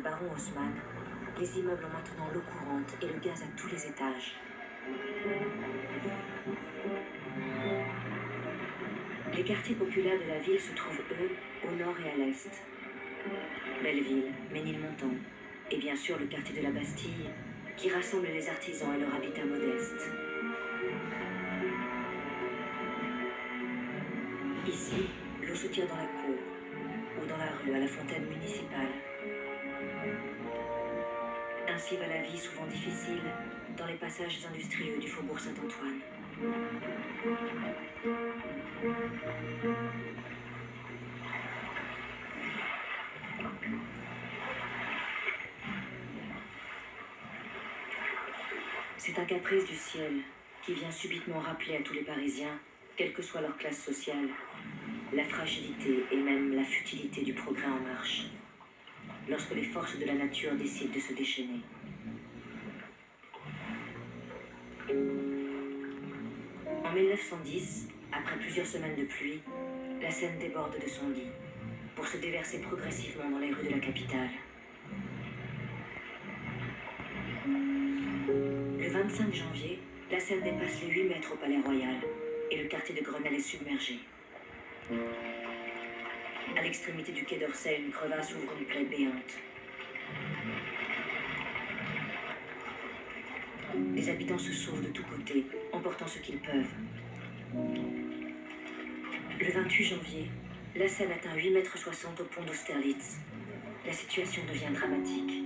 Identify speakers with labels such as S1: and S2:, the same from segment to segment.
S1: baron Haussmann, les immeubles ont maintenant l'eau courante et le gaz à tous les étages. Les quartiers populaires de la ville se trouvent, eux, au nord et à l'est. Belleville, Ménilmontant, et bien sûr le quartier de la Bastille, qui rassemble les artisans et leur habitat modeste. Ici, l'eau se tire dans la cour, ou dans la rue à la fontaine municipale. Ainsi va la vie souvent difficile dans les passages industrieux du faubourg Saint-Antoine. C'est un caprice du ciel qui vient subitement rappeler à tous les Parisiens, quelle que soit leur classe sociale, la fragilité et même la futilité du progrès en marche, lorsque les forces de la nature décident de se déchaîner. En 1910, après plusieurs semaines de pluie, la Seine déborde de son lit, pour se déverser progressivement dans les rues de la capitale. Le 25 janvier, la Seine dépasse les 8 mètres au Palais Royal et le quartier de Grenelle est submergé. À l'extrémité du quai d'Orsay, une crevasse ouvre une plaie béante. Les habitants se sauvent de tous côtés, emportant ce qu'ils peuvent. Le 28 janvier, la Seine atteint 8,60 m au pont d'Austerlitz. La situation devient dramatique.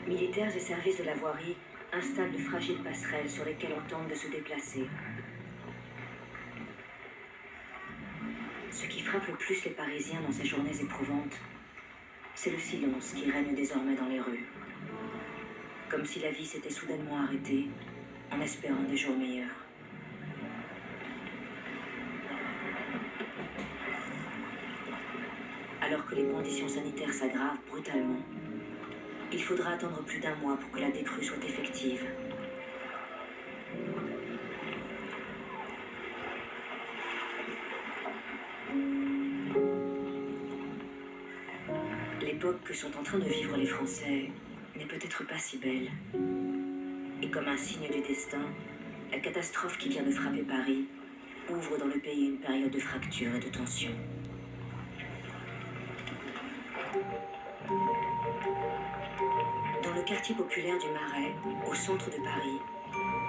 S1: Militaires et services de la voirie installent de fragiles passerelles sur lesquelles on tente de se déplacer. Ce qui frappe le plus les Parisiens dans ces journées éprouvantes, c'est le silence qui règne désormais dans les rues. Comme si la vie s'était soudainement arrêtée, en espérant des jours meilleurs. Alors que les conditions sanitaires s'aggravent brutalement, il faudra attendre plus d'1 mois pour que la décrue soit effective. L'époque que sont en train de vivre les Français n'est peut-être pas si belle. Et comme un signe du destin, la catastrophe qui vient de frapper Paris ouvre dans le pays une période de fracture et de tension. Dans le quartier populaire du Marais, au centre de Paris,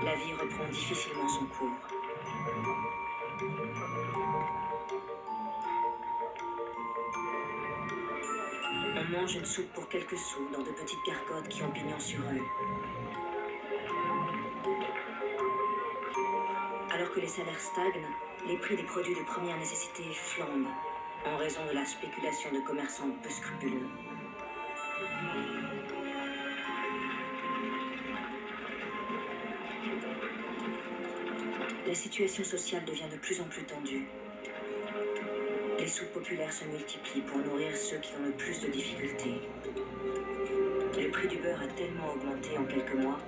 S1: la vie reprend difficilement son cours. On mange une soupe pour quelques sous dans de petites gargotes qui ont pignon sur rue. Alors que les salaires stagnent, les prix des produits de première nécessité flambent en raison de la spéculation de commerçants peu scrupuleux. La situation sociale devient de plus en plus tendue. Les soupes populaires se multiplient pour nourrir ceux qui ont le plus de difficultés. Le prix du beurre a tellement augmenté en quelques mois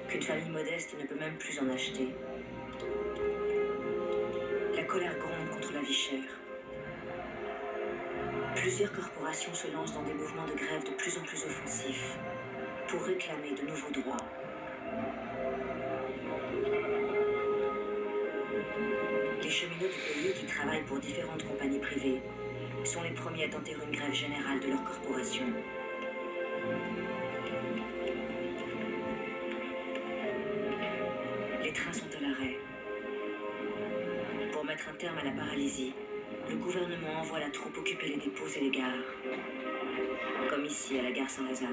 S1: qu'une famille modeste ne peut même plus en acheter. La colère gronde contre la vie chère. Plusieurs corporations se lancent dans des mouvements de grève de plus en plus offensifs pour réclamer de nouveaux droits. Les cheminots du pays qui travaillent pour différentes compagnies privées sont les premiers à tenter une grève générale de leur corporation. Les trains sont à l'arrêt. Pour mettre un terme à la paralysie, le gouvernement envoie la troupe occuper les dépôts et les gares, comme ici à la gare Saint-Lazare.